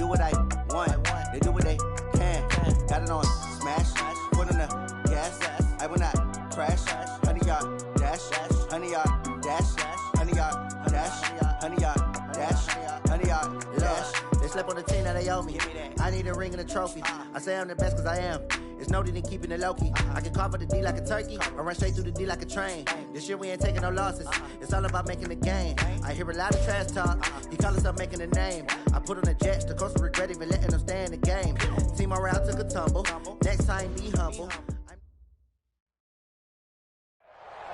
do what I want. They do what they can. Got it on smash. Put on the gas. I will not crash. 100-yard dash. 100-yard dash. 100-yard dash. 100-yard dash. 100-yard dash. They slept on the team that they owe me. I need a ring and a trophy. I say I'm the best cause I am. It's noted in keeping it low-key. I can carve up the D like a turkey or run straight through the D like a train. This year we ain't taking no losses. It's all about making the game. I hear a lot of trash talk. He call himself making a name. I put on the Jets. The coach will regret even letting them stay in the game. Team morale took a tumble. Next time be humble.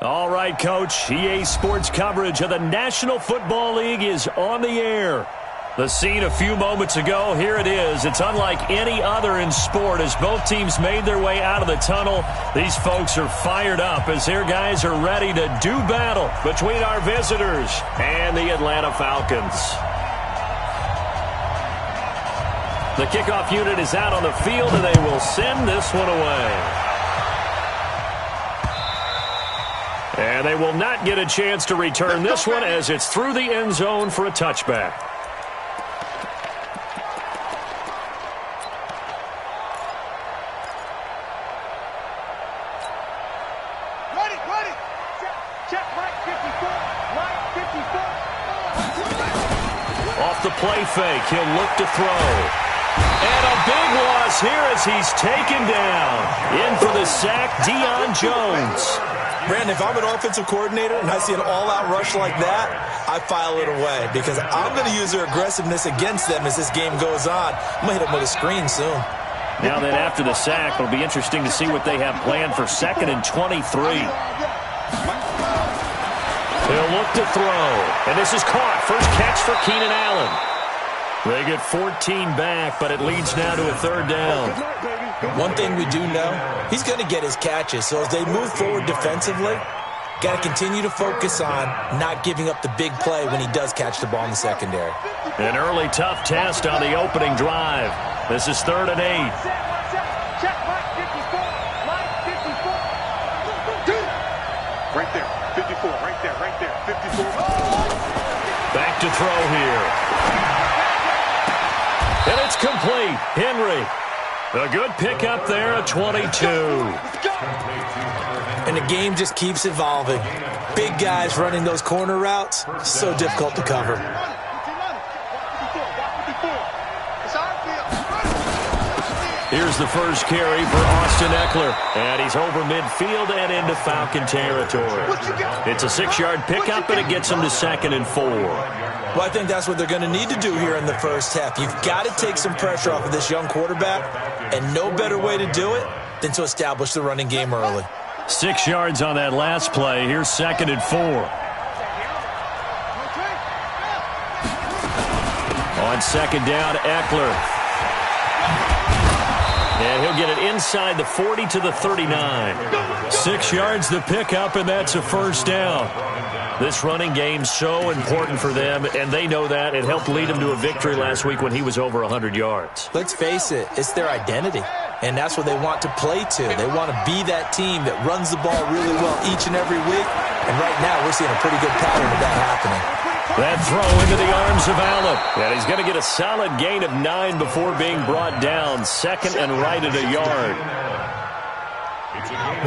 All right, Coach. EA Sports coverage of the National Football League is on the air. The scene a few moments ago, here it is. It's unlike any other in sport as both teams made their way out of the tunnel. These folks are fired up as their guys are ready to do battle between our visitors and the Atlanta Falcons. The kickoff unit is out on the field, and they will send this one away. And they will not get a chance to return this one as it's through the end zone for a touchback. Off the play fake, he'll look to throw. And a big loss here as he's taken down. In for the sack, Deion Jones. Brandon, if I'm an offensive coordinator and I see an all-out rush like that, I file it away because I'm going to use their aggressiveness against them as this game goes on. I'm going to hit them with a screen soon. Now then, after the sack, it'll be interesting to see what they have planned for 2nd and 23. They'll look to throw. And this is caught. First catch for Keenan Allen. They get 14 back, but it leads now to a 3rd down. One thing we do know, he's going to get his catches. So as they move forward defensively, got to continue to focus on not giving up the big play when he does catch the ball in the secondary. An early tough test on the opening drive. This is 3rd and 8. Right there, 54, right there, 54. Back to throw here. And it's complete. Henry. A good pickup there at 22. And the game just keeps evolving. Big guys running those corner routes, so difficult to cover. Here's the first carry for Austin Eckler. And he's over midfield and into Falcon territory. It's a 6-yard pickup, and it gets him to 2nd and 4. Well, I think that's what they're going to need to do here in the first half. You've got to take some pressure off of this young quarterback, and no better way to do it than to establish the running game early. 6 yards on that last play. Here's 2nd and 4. On 2nd down, Eckler. And he'll get it inside the 40 to the 39. 6 yards the pickup, and that's a 1st down. This running game's so important for them, and they know that. It helped lead them to a victory last week when he was over 100 yards. Let's face it, it's their identity, and that's what they want to play to. They want to be that team that runs the ball really well each and every week, and right now we're seeing a pretty good pattern of that happening. That throw into the arms of Allen. And he's going to get a solid gain of 9 before being brought down. 2nd and right at a yard.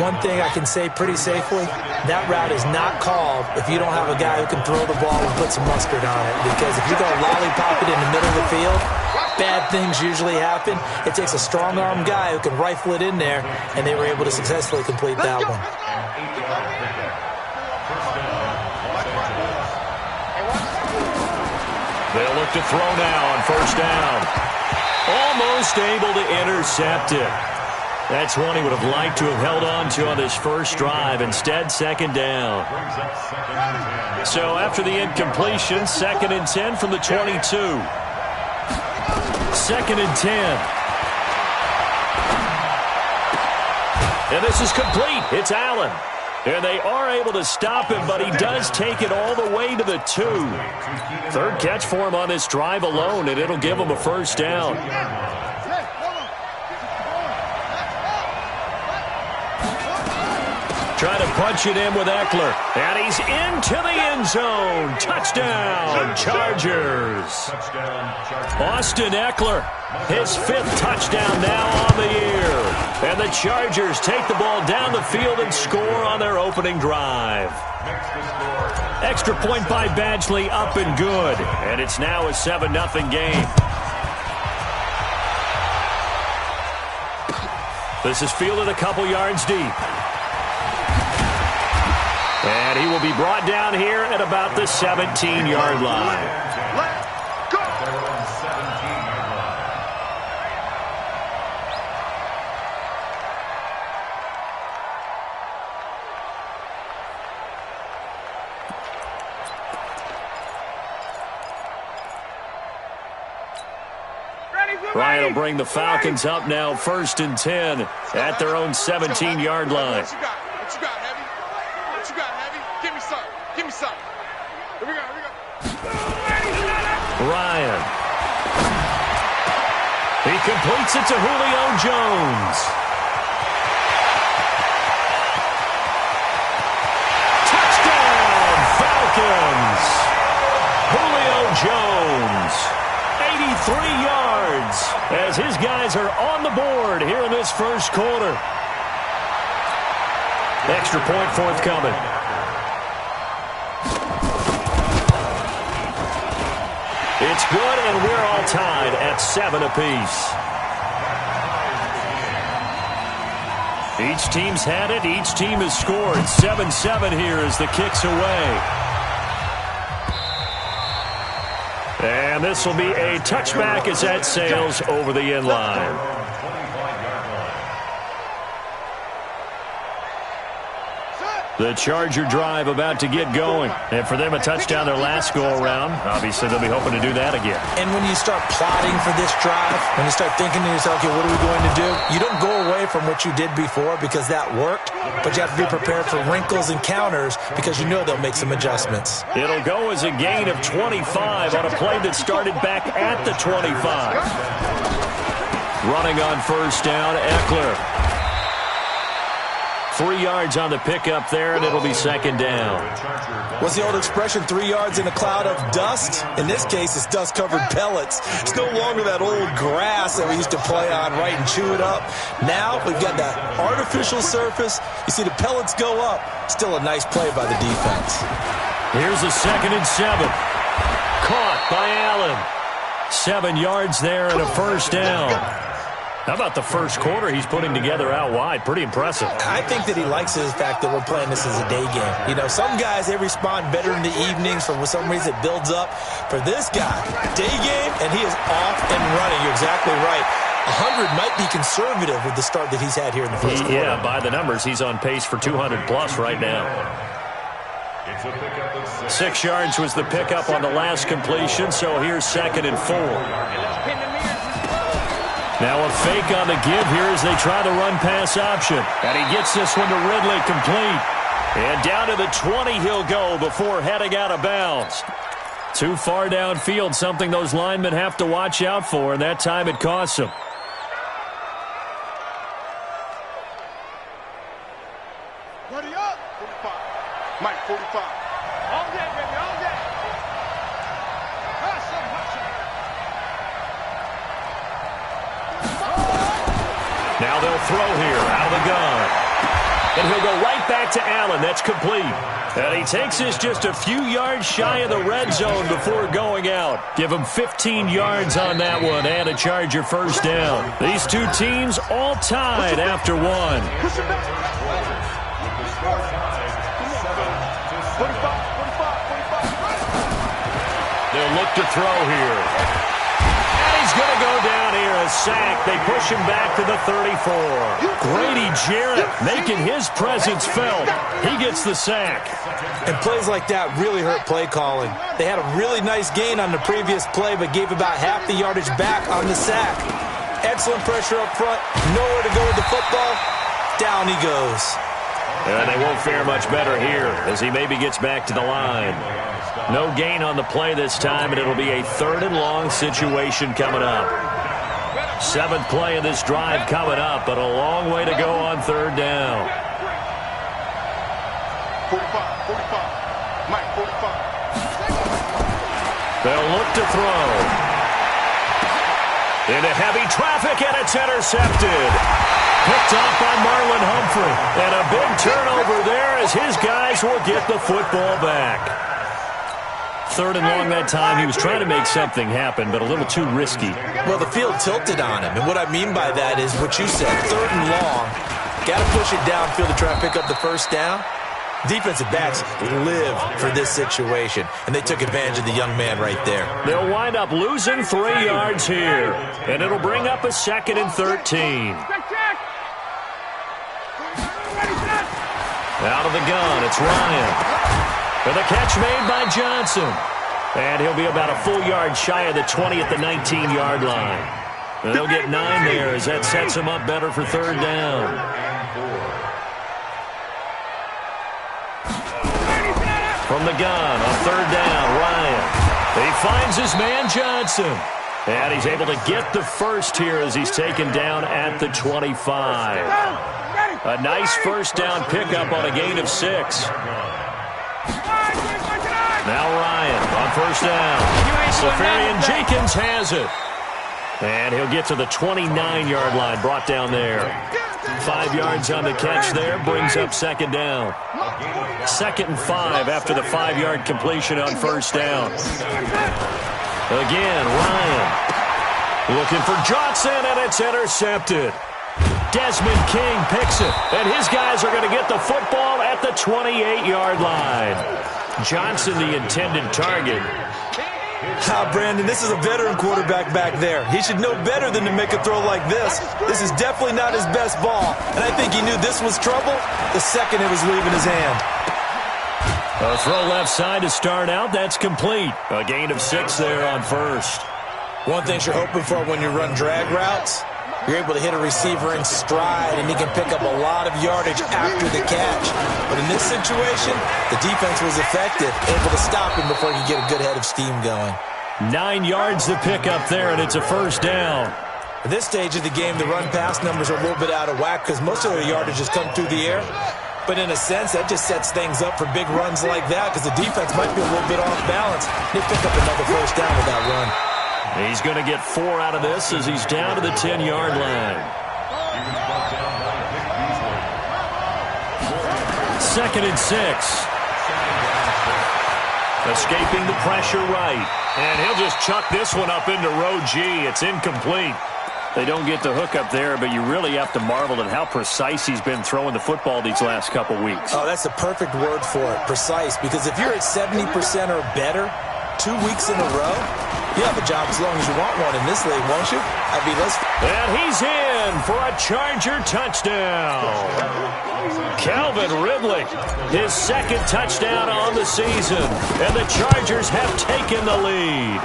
One thing I can say pretty safely, that route is not called if you don't have a guy who can throw the ball and put some mustard on it. Because if you go lollipop it in the middle of the field, bad things usually happen. It takes a strong-arm guy who can rifle it in there, and they were able to successfully complete that one. They'll look to throw now on 1st down. Almost able to intercept it. That's one he would have liked to have held on to on his first drive. Instead, 2nd down. So after the incompletion, 2nd and 10 from the 22. 2nd and 10. And this is complete. It's Allen. And they are able to stop him, but he does take it all the way to the 2. 3rd catch for him on this drive alone, and it'll give him a 1st down. trying to punch it in with Eckler. And he's into the end zone. Touchdown, Chargers. Austin Eckler, his 5th touchdown now on the year. And the Chargers take the ball down the field and score on their opening drive. Extra point by Badgley, up and good. And it's now a 7-0 game. This is fielded a couple yards deep. And he will be brought down here at about the 17-yard line. Let's go. Ryan will bring the Falcons up now 1st and 10 at their own 17-yard line. What you got? What you got, Heavy? What you got, Heavy? Give me some. Give me some. Here we go. Here we go. Ryan. He completes it to Julio Jones. Touchdown, Falcons. Julio Jones. 83 yards as his guys are on the board here in this first quarter. Extra point forthcoming. It's good, and we're all tied at 7 apiece. Each team's had it. Each team has scored. 7-7 here as the kick's away. And this will be a touchback as that sails over the end line. The Charger drive about to get going. And for them, a touchdown their last go-around. Obviously, they'll be hoping to do that again. And when you start plotting for this drive, when you start thinking to yourself, okay, what are we going to do? You don't go away from what you did before because that worked, but you have to be prepared for wrinkles and counters because you know they'll make some adjustments. It'll go as a gain of 25 on a play that started back at the 25. Running on first down, Eckler. 3 yards on the pickup there, and it'll be second down. What's the old expression, 3 yards in a cloud of dust? In this case, it's dust-covered pellets. It's no longer that old grass that we used to play on, right, and chew it up. Now we've got that artificial surface. You see the pellets go up. Still a nice play by the defense. Here's a 2nd and 7. Caught by Allen. 7 yards there and a first down. How about the first quarter he's putting together out wide? Pretty impressive. I think that he likes the fact that we're playing this as a day game. You know, some guys, they respond better in the evenings. For some reason, it builds up. For this guy, day game, and he is off and running. You're exactly right. 100 might be conservative with the start that he's had here in the first quarter. Yeah, by the numbers, he's on pace for 200-plus right now. 6 yards was the pickup on the last completion, so here's 2nd and 4. Now a fake on the give here as they try the run-pass option. And he gets this one to Ridley complete. And down to the 20 he'll go before heading out of bounds. Too far downfield, something those linemen have to watch out for, and that time it costs them. Buddy up. 45. Mike, 45. All day, baby, all day. Now they'll throw here out of the gun. And he'll go right back to Allen. That's complete. And he takes this just a few yards shy of the red zone before going out. Give him 15 yards on that one and a Charger first down. These two teams all tied after one. They'll look to throw here. He's going to go down here, a sack. They push him back to the 34. Grady Jarrett making his presence felt. He gets the sack. And plays like that really hurt play calling. They had a really nice gain on the previous play, but gave about half the yardage back on the sack. Excellent pressure up front. Nowhere to go with the football. Down he goes. And they won't fare much better here as he maybe gets back to the line. No gain on the play this time, and it'll be a 3rd and long situation coming up. 7th play of this drive coming up, but a long way to go on 3rd down. 45, 45. Mike, 45. They'll look to throw. Into heavy traffic, and it's intercepted. Picked off by Marlon Humphrey. And a big turnover there as his guys will get the football back. 3rd and long that time. He was trying to make something happen, but a little too risky. Well, the field tilted on him. And what I mean by that is what you said. 3rd and long. Got to push it downfield to try and pick up the first down. Defensive backs live for this situation, and they took advantage of the young man right there. They'll wind up losing 3 yards here, and it'll bring up a 2nd and 13. Out of the gun, it's Ryan. And the catch made by Johnson. And he'll be about a full yard shy of the 20 at the 19-yard line. And they'll get 9 there as that sets him up better for 3rd down. From the gun on 3rd down, Ryan. He finds his man Johnson. And he's able to get the first here as he's taken down at the 25. A nice first down pickup on a gain of 6. Now Ryan on 1st down. Safarian Jenkins has it. And he'll get to the 29-yard line, brought down there. 5 yards on the catch there, brings up 2nd down. 2nd and 5 after the 5-yard completion on 1st down. Again, Ryan looking for Johnson, and it's intercepted. Desmond King picks it, and his guys are going to get the football at the 28-yard line. Johnson, the intended target. Brandon, this is a veteran quarterback back there. He should know better than to make a throw like this. This is definitely not his best ball, and I think he knew this was trouble the second it was leaving his hand. A throw left side to start out. That's complete. A gain of 6 there on 1st. One thing you're hoping for when you run drag routes, you're able to hit a receiver in stride, and he can pick up a lot of yardage after the catch. But in this situation, the defense was effective, able to stop him before he could get a good head of steam going. 9 yards to pick up there, and it's a 1st down. At this stage of the game, the run-pass numbers are a little bit out of whack because most of their yardage has come through the air. But in a sense, that just sets things up for big runs like that because the defense might be a little bit off balance. They pick up another 1st down with that run. He's going to get 4 out of this as he's down to the 10-yard line. 2nd and 6. Escaping the pressure right. And he'll just chuck this one up into row G. It's incomplete. They don't get the hook up there, but you really have to marvel at how precise he's been throwing the football these last couple weeks. Oh, that's the perfect word for it, precise. Because if you're at 70% or better 2 weeks in a row, you have a job as long as you want one in this league, won't you? And he's in for a Charger touchdown. Calvin Ridley, his 2nd touchdown on the season. And the Chargers have taken the lead.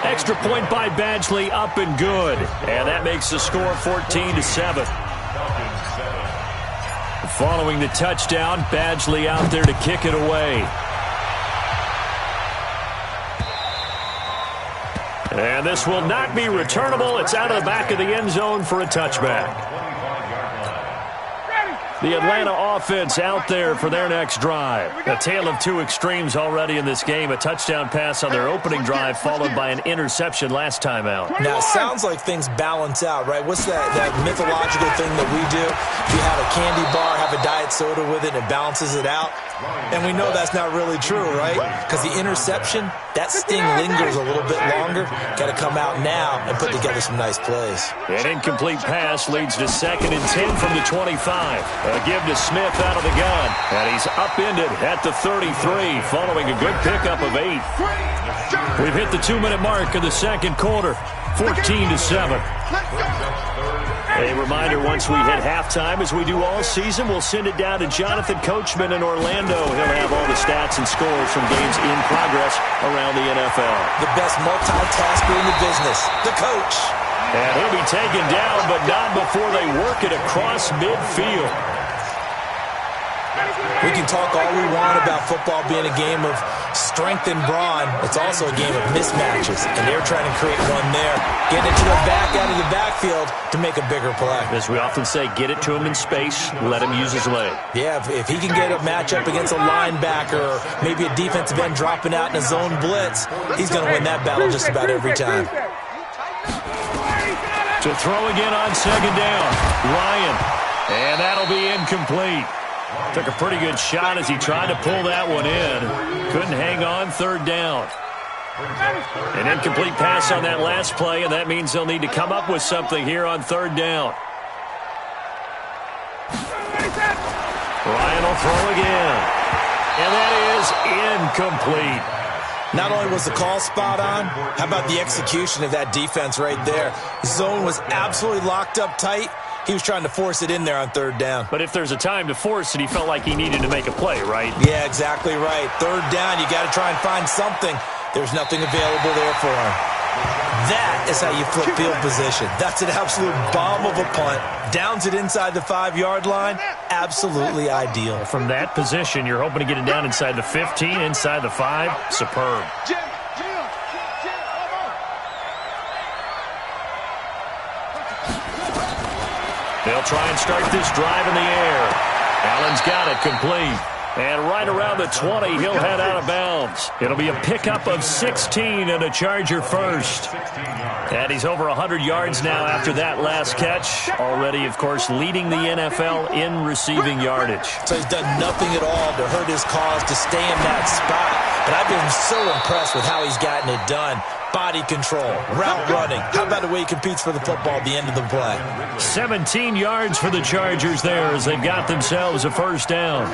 Extra point by Badgley, up and good. And that makes the score 14-7. Following the touchdown, Badgley out there to kick it away. And this will not be returnable. It's out of the back of the end zone for a touchback. The Atlanta offense out there for their next drive. A tale of 2 extremes already in this game. A touchdown pass on their opening drive followed by an interception last time out. Now, it sounds like things balance out, right? What's that mythological thing that we do? You have a candy bar, have a diet soda with it, and it balances it out. And we know that's not really true, right? Because the interception, that sting lingers a little bit longer. Got to come out now and put together some nice plays. An incomplete pass leads to 2nd and 10 from the 25. A give to Smith out of the gun. And he's upended at the 33 following a good pickup of 8. We've hit the 2-minute mark of the 2nd quarter. 14-7. A reminder, once we hit halftime, as we do all season, we'll send it down to Jonathan Coachman in Orlando. He'll have all the stats and scores from games in progress around the NFL. The best multitasker in the business, the coach. And he'll be taken down, but not before they work it across midfield. We can talk all we want about football being a game of strength and brawn. It's also a game of mismatches, and they're trying to create one there. Getting it to the back out of the backfield to make a bigger play. As we often say, get it to him in space, let him use his leg. Yeah, if he can get a matchup against a linebacker or maybe a defensive end dropping out in a zone blitz, he's going to win that battle just about every time. To throw again on second down, Ryan. And that'll be incomplete. Took a pretty good shot as he tried to pull that one in. Couldn't hang on, third down. An incomplete pass on that last play, and that means they'll need to come up with something here on third down. Ryan will throw again. And that is incomplete. Not only was the call spot on, how about the execution of that defense right there? The zone was absolutely locked up tight. He was trying to force it in there on third down. But if there's a time to force it, he felt like he needed to make a play, right? Yeah, exactly right. Third down, you got to try and find something. There's nothing available there for him. That is how you flip field position. That's an absolute bomb of a punt. Downs it inside the 5-yard line. Absolutely ideal. From that position, you're hoping to get it down inside the 15, inside the 5. Superb. They'll try and start this drive in the air. Allen's got it complete. And right around the 20, he'll head out of bounds. It'll be a pickup of 16 and a Charger first. And he's over 100 yards now after that last catch. Already, of course, leading the NFL in receiving yardage. So he's done nothing at all to hurt his cause to stay in that spot. But I've been so impressed with how he's gotten it done. Body control, route running. How about the way he competes for the football at the end of the play? 17 yards for the Chargers there as they've got themselves a first down.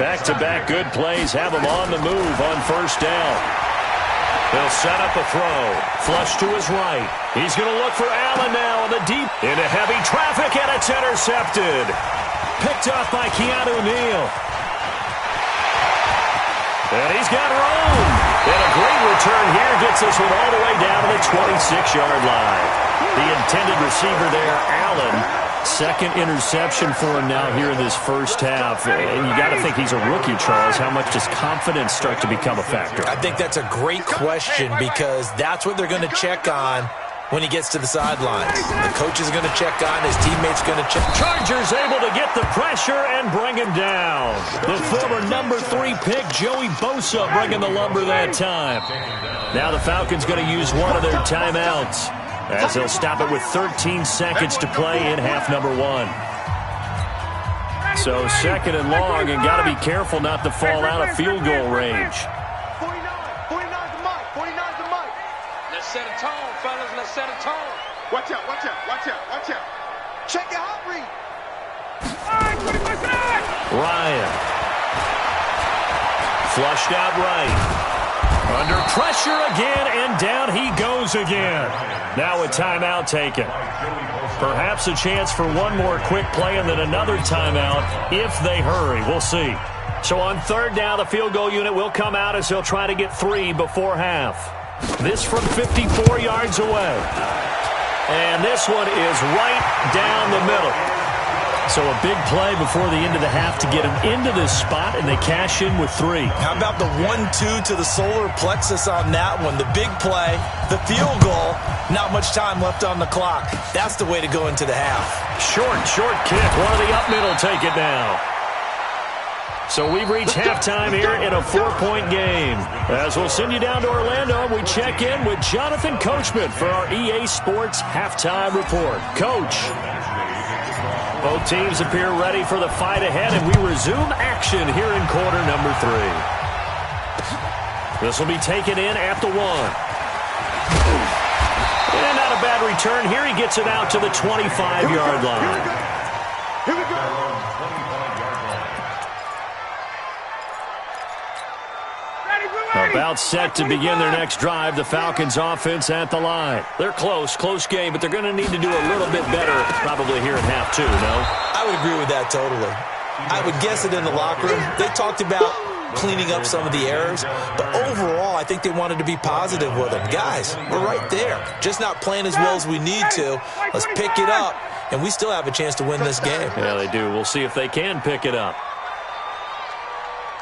Back-to-back good plays have them on the move on first down. They'll set up a throw. Flush to his right. He's going to look for Allen now on the deep. Into heavy traffic, and it's intercepted. Picked off by Keanu Neal. And he's got room. And a great return here gets this one all the way down to the 26-yard line. The intended receiver there, Allen. Second interception for him now here in this first half. And you got to think he's a rookie, Charles. How much does confidence start to become a factor? I think that's a great question because that's what they're going to check on when he gets to the sidelines. The coach is going to check on, his teammates going to check. Chargers able to get the pressure and bring him down. The former number 3 pick, Joey Bosa, bringing the lumber that time. Now the Falcons going to use one of their timeouts as they'll stop it with 13 seconds to play in half number 1. So second and long, and got to be careful not to fall out of field goal range. 49's the mic. 49's the mic. Let's set a tone, fellas. Let's set a tone. Watch out, watch out, watch out, watch out. Check your hot read. Ryan. Flushed out right. Under pressure again, and down he goes again. Now a timeout taken. Perhaps a chance for one more quick play and then another timeout if they hurry. We'll see. So on third down, the field goal unit will come out as they'll try to get 3 before half. This from 54 yards away. And this one is right down the middle. So a big play before the end of the half to get him into this spot, and they cash in with 3. How about the 1-2 to the solar plexus on that one? The big play, the field goal, not much time left on the clock. That's the way to go into the half. Short kick. One of the up middle take it now. So we've reached halftime here in a 4-point game. As we'll send you down to Orlando, we check in with Jonathan Coachman for our EA Sports Halftime Report. Coach. Both teams appear ready for the fight ahead, and we resume action here in quarter number 3. This will be taken in at the 1. And not a bad return here. He gets it out to the 25-yard line. Here we go. About set to begin their next drive, the Falcons offense at the line. They're close game, but they're going to need to do a little bit better probably here in half 2, no? I would agree with that totally. I would guess it in the locker room. They talked about cleaning up some of the errors, but overall, I think they wanted to be positive with them. Guys, we're right there. Just not playing as well as we need to. Let's pick it up, and we still have a chance to win this game. Yeah, they do. We'll see if they can pick it up.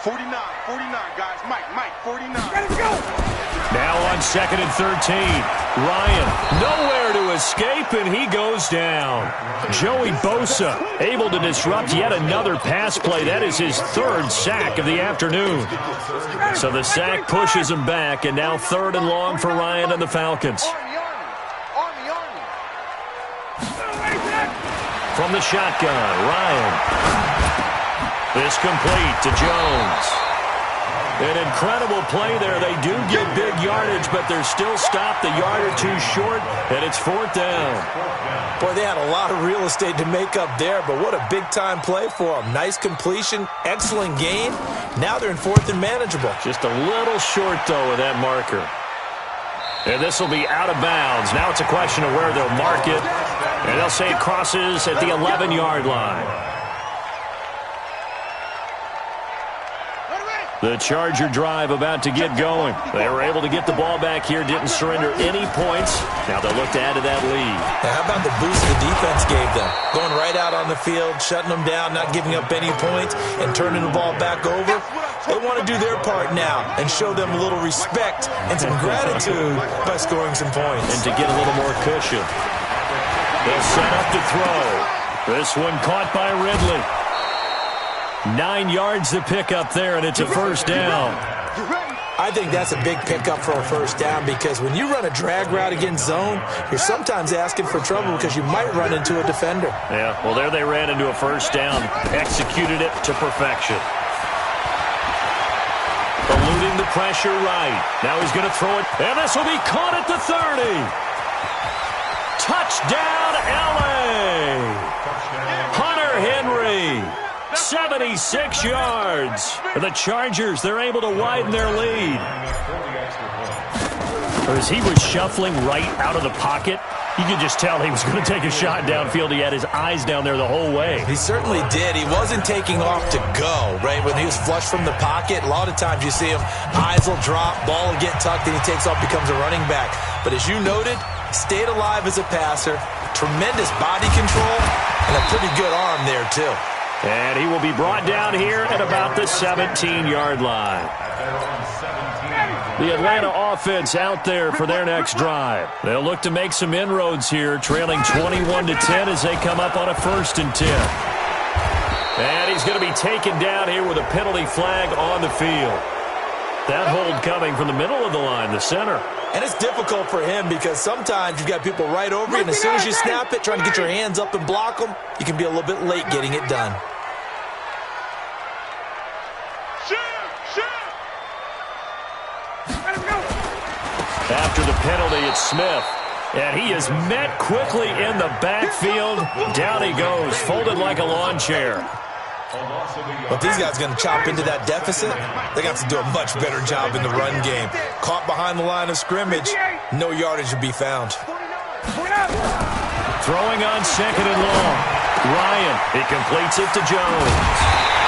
49, guys. Mike, 49. Now on 2nd and 13. Ryan, nowhere to escape, and he goes down. Joey Bosa able to disrupt yet another pass play. That is his 3rd sack of the afternoon. So the sack pushes him back, and now 3rd and long for Ryan and the Falcons. Army. From the shotgun, Ryan. This complete to Jones. An incredible play there. They do get big yardage, but they're still stopped a yard or two short, and it's 4th down. Boy, they had a lot of real estate to make up there, but what a big-time play for them. Nice completion, excellent gain. Now they're in 4th and manageable. Just a little short, though, of that marker. And this will be out of bounds. Now it's a question of where they'll mark it, and they'll say it crosses at the 11-yard line. The Charger drive about to get going. They were able to get the ball back here, didn't surrender any points. Now they'll look to add to that lead. Now, how about the boost the defense gave them? Going right out on the field, shutting them down, not giving up any points, and turning the ball back over. They want to do their part now and show them a little respect and some gratitude by scoring some points. And to get a little more cushion. They'll set up to throw. This one caught by Ridley. 9 yards to pick up there, and it's a 1st down. I think that's a big pickup for a 1st down because when you run a drag route against zone, you're sometimes asking for trouble because you might run into a defender. Yeah, well, there they ran into a 1st down. Executed it to perfection. Eluding the pressure right. Now he's going to throw it, and this will be caught at the 30. Touchdown, L.A. Hunter Henry. 76 yards. For the Chargers, they're able to widen their lead. As he was shuffling right out of the pocket, you could just tell he was going to take a shot downfield. He had his eyes down there the whole way. He certainly did. He wasn't taking off to go, right? When he was flushed from the pocket, a lot of times you see him, eyes will drop, ball will get tucked, and he takes off, becomes a running back. But as you noted, stayed alive as a passer, tremendous body control, and a pretty good arm there, too. And he will be brought down here at about the 17-yard line. The Atlanta offense out there for their next drive. They'll look to make some inroads here, trailing 21-10 as they come up on a 1st and 10. And he's going to be taken down here with a penalty flag on the field. That hold coming from the middle of the line, the center. And it's difficult for him because sometimes you've got people right over you, and as soon as you snap it, trying to get your hands up and block them, you can be a little bit late getting it done. After the penalty, it's Smith. And he is met quickly in the backfield. Down he goes, folded like a lawn chair. But these guys are going to chop into that deficit. They got to do a much better job in the run game. Caught behind the line of scrimmage, no yardage to be found. Throwing on 2nd and long. Ryan, he completes it to Jones.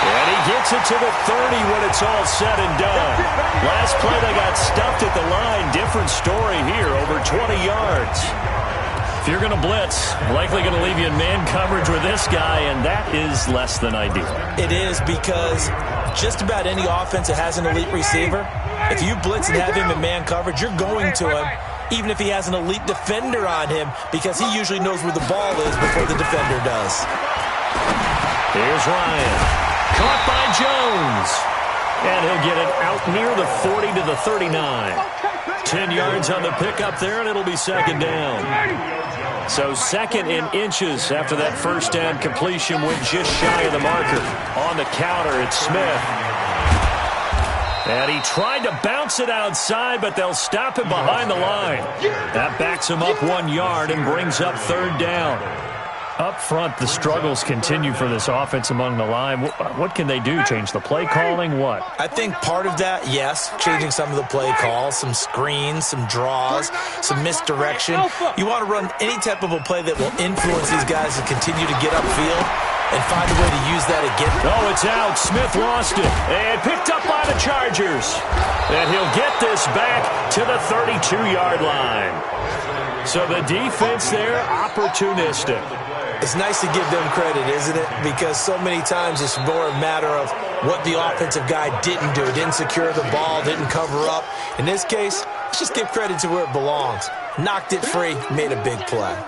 And he gets it to the 30 when it's all said and done. Last play they got stuffed at the line. Different story here, over 20 yards. If you're going to blitz, likely going to leave you in man coverage with this guy, and that is less than ideal. It is because just about any offense that has an elite receiver, if you blitz and have him in man coverage, you're going to him, even if he has an elite defender on him, because he usually knows where the ball is before the defender does. Here's Ryan. Caught by Jones. And he'll get it out near the 40 to the 39. 10 yards on the pickup there, and it'll be 2nd down. So 2nd in inches after that 1st down completion went just shy of the marker. On the counter, it's Smith. And he tried to bounce it outside, but they'll stop him behind the line. That backs him up 1 yard and brings up 3rd down. Up front, the struggles continue for this offense among the line. What can they do? Change the play calling? What? I think part of that, yes, changing some of the play calls, some screens, some draws, some misdirection. You want to run any type of a play that will influence these guys to continue to get upfield and find a way to use that again. Oh, it's out. Smith lost it. And picked up by the Chargers. And he'll get this back to the 32-yard line. So the defense there, opportunistic. It's nice to give them credit, isn't it? Because so many times it's more a matter of what the offensive guy didn't do. Didn't secure the ball, didn't cover up. In this case, let's just give credit to where it belongs. Knocked it free, made a big play.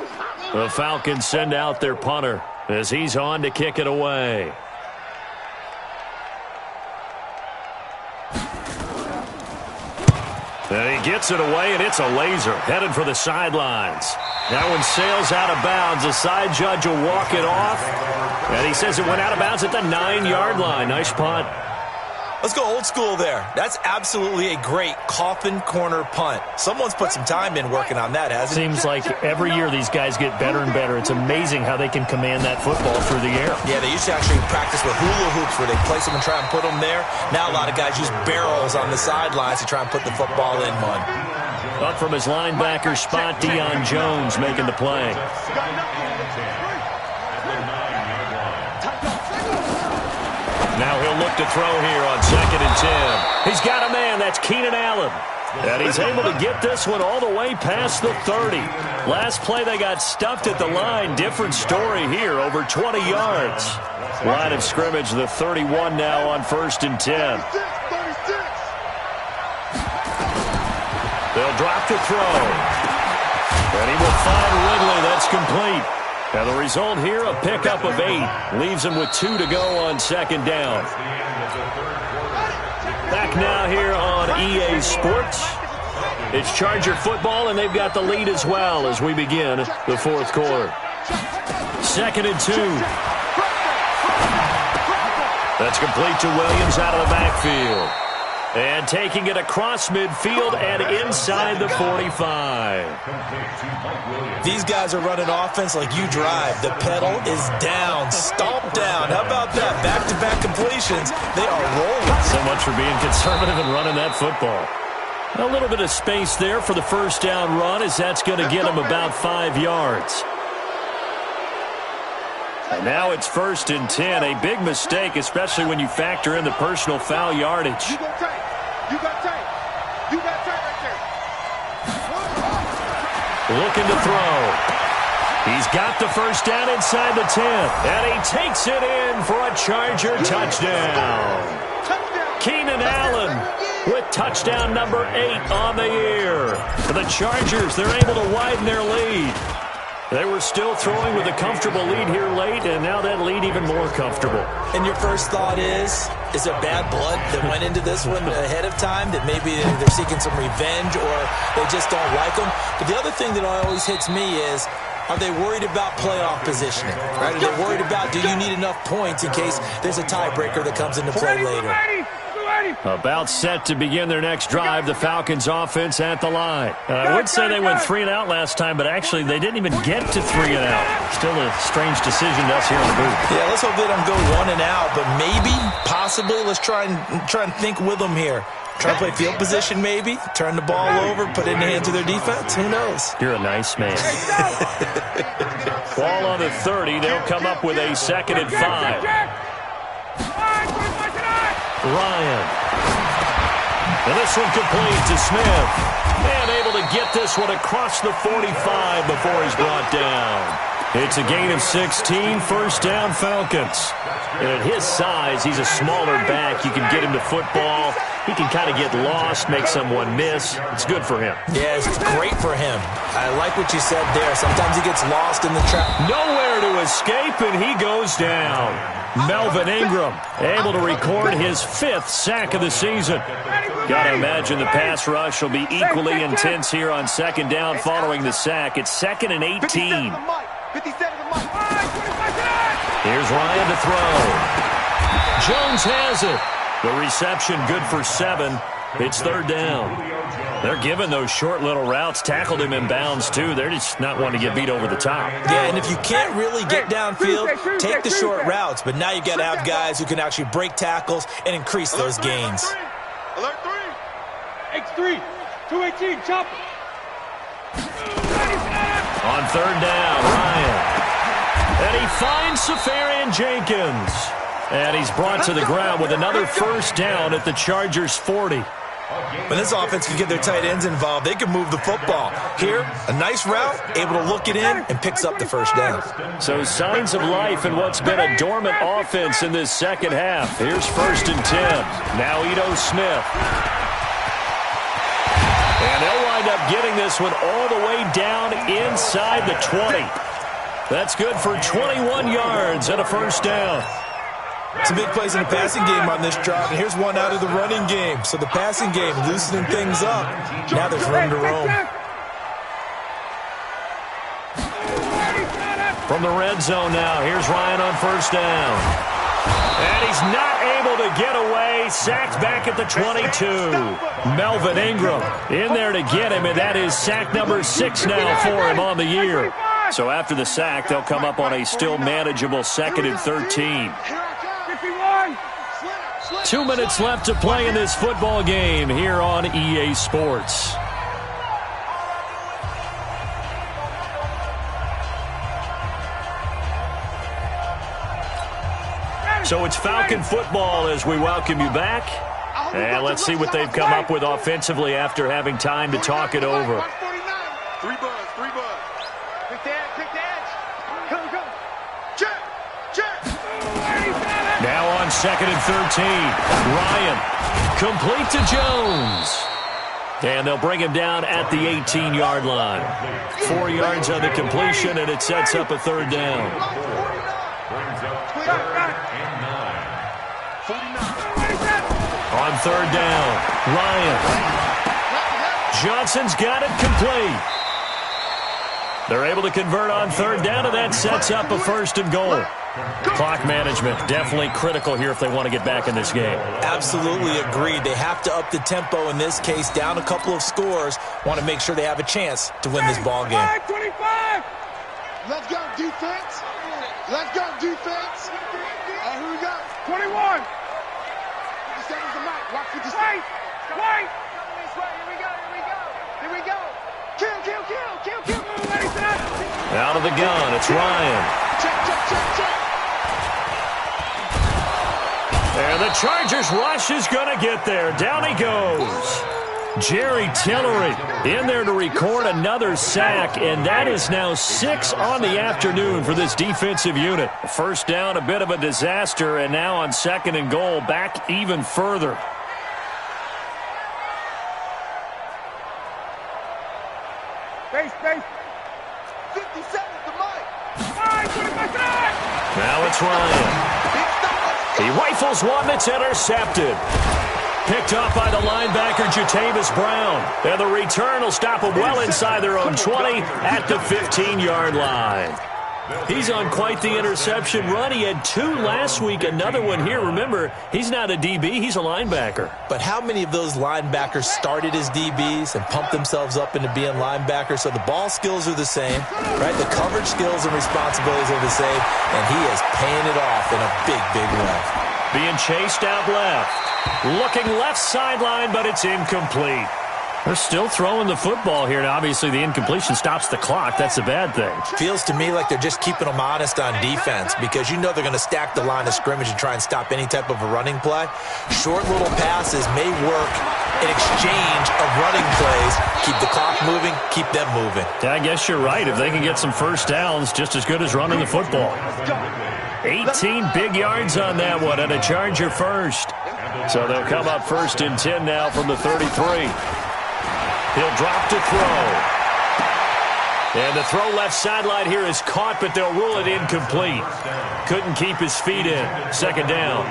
The Falcons send out their punter as he's on to kick it away. And he gets it away, and it's a laser headed for the sidelines. That one sails out of bounds. The side judge will walk it off. And he says it went out of bounds at the 9-yard line. Nice punt. Let's go old school there. That's absolutely a great coffin corner punt. Someone's put some time in working on that, hasn't it? Seems like every year these guys get better and better. It's amazing how they can command that football through the air. Yeah, they used to actually practice with hula hoops where they place them and try and put them there. Now a lot of guys use barrels on the sidelines to try and put the football in one. Up from his linebacker spot, Deion Jones making the play. Now he'll look to throw here on 2nd and 10. He's got a man. That's Keenan Allen. And he's able to get this one all the way past the 30. Last play they got stuffed at the line. Different story here, over 20 yards. Line of scrimmage, the 31 now on 1st and 10. They'll drop the throw. And he will find Ridley. That's complete. And the result here, a pickup of 8. Leaves him with 2 to go on 2nd down. Back now here on EA Sports. It's Charger football, and they've got the lead as well as we begin the 4th quarter. 2nd and 2. That's complete to Williams out of the backfield. And taking it across midfield and inside the 45. These guys are running offense like you drive. The pedal is down, stomp down. How about that? Back-to-back completions. They are rolling. So much for being conservative and running that football. A little bit of space there for the 1st down run, as that's going to get them about 5 yards. And now it's 1st and 10. A big mistake, especially when you factor in the personal foul yardage. You got tape. You got tape. You got tape right there. Looking to throw. He's got the 1st down inside the 10. And he takes it in for a Charger touchdown. Keenan Allen with touchdown number 8 on the year. For the Chargers, they're able to widen their lead. They were still throwing with a comfortable lead here late, and now that lead even more comfortable. And your first thought is there bad blood that went into this one ahead of time, that maybe they're seeking some revenge or they just don't like them? But the other thing that always hits me is, are they worried about playoff positioning? Right? Are they worried about, do you need enough points in case there's a tiebreaker that comes into play later? About set to begin their next drive, the Falcons offense at the line. I would say they went 3 and out last time, but actually they didn't even get to 3 and out. Still a strange decision to us here in the booth. Yeah, let's hope they don't go 1 and out, but maybe, possibly, let's try and think with them here. Try to play field position maybe, turn the ball over, put it in the hands of their defense. Who knows? You're a nice man. Ball on the 30. They'll come up with a 2nd and 5. Ryan. And this one complete to Smith. And able to get this one across the 45 before he's brought down. It's a gain of 16, 1st down Falcons. And at his size, he's a smaller back. You can get him to football. He can kind of get lost, make someone miss. It's good for him. Yeah, it's great for him. I like what you said there. Sometimes he gets lost in the trap. Nowhere to escape, and he goes down. Melvin Ingram able to record his 5th sack of the season. Got to imagine the pass rush will be equally intense here on 2nd down following the sack. It's 2nd and 18. Here's Ryan to throw. Jones has it. The reception good for 7. It's 3rd down. They're giving those short little routes. Tackled him in bounds, too. They're just not wanting to get beat over the top. Yeah, and if you can't really get downfield, take the short routes. But now you got to have guys who can actually break tackles and increase those gains. Alert 3. X3. 218. Chopper. On 3rd down, Ryan. And he finds Safarian Jenkins. And he's brought to the ground with another 1st down at the Chargers' 40. When this offense can get their tight ends involved, they can move the football. Here, a nice route, able to look it in, and picks up the first down. So signs of life in what's been a dormant offense in this second half. Here's 1st and 10. Now Ito Smith. And they'll wind up getting this one all the way down inside the 20. That's good for 21 yards and a first down. Some big plays in the passing game on this drive, and here's one out of the running game. So the passing game loosening things up. Now there's room to roam. From the red zone now, here's Ryan on 1st down. And he's not able to get away. Sacked back at the 22. Melvin Ingram in there to get him, and that is sack number 6 now for him on the year. So after the sack, they'll come up on a still manageable 2nd and 13. 2 minutes left to play in this football game here on EA Sports. So it's Falcon football as we welcome you back. And let's see what they've come up with offensively after having time to talk it over. 3 buzz. Pick the edge. Go. Check. Now on 2nd and 13. Ryan complete to Jones. And they'll bring him down at the 18-yard line. 4 yards on the completion, and it sets up a 3rd down. On 3rd down, Ryan. Johnson's got it complete. They're able to convert on 3rd down, and that sets up a 1st and goal. Clock management, definitely critical here if they want to get back in this game. Absolutely agreed. They have to up the tempo in this case, down a couple of scores. Want to make sure they have a chance to win this ball game. 25. Let's go, defense. Here we go. 21. 57's the mic. Watch 57. Wait. Here we go. Kill. Out of the gun, it's Ryan. Check. And the Chargers rush is going to get there. Down he goes. Jerry Tillery in there to record another sack, and that is now 6 on the afternoon for this defensive unit. 1st down, a bit of a disaster, and now on 2nd and goal, back even further. Space. 57's the mic. Now it's Ryan. He rifles one that's intercepted. Picked off by the linebacker, Jatavis Brown. And the return will stop them well inside their own 20 at the 15-yard line. He's on quite the interception run. He had 2 last week, another one here. Remember, he's not a DB, he's a linebacker. But how many of those linebackers started as DBs and pumped themselves up into being linebackers? So the ball skills are the same, right? The coverage skills and responsibilities are the same, and he is paying it off in a big way. Being chased out left. Looking left sideline, but it's incomplete. They're still throwing the football here. Now, obviously, the incompletion stops the clock. That's a bad thing. Feels to me like they're just keeping them honest on defense because you know they're going to stack the line of scrimmage and try and stop any type of a running play. Short little passes may work in exchange of running plays. Keep the clock moving, keep them moving. Yeah, I guess you're right. If they can get some first downs, just as good as running the football. 18 big yards on that one, and a Charger first. So they'll come up 1st and 10 now from the 33. He'll drop to throw. And the throw left sideline here is caught, but they'll rule it incomplete. Couldn't keep his feet in. 2nd down.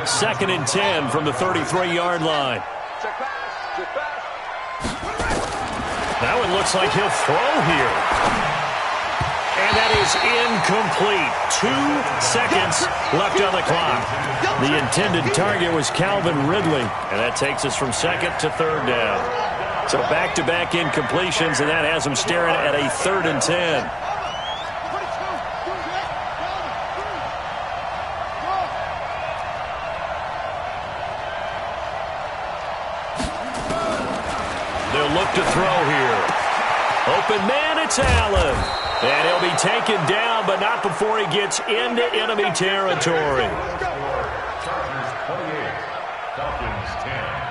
2nd and 10 from the 33-yard line. Now it looks like he'll throw here. And that is incomplete. 2 seconds left on the clock. The intended target was Calvin Ridley. And that takes us from 2nd to 3rd down. So back-to-back incompletions, and that has them staring at a 3rd and 10. They'll look to throw here. Open man, it's Allen. And he'll be taken down, but not before he gets into enemy territory. Falcons 10.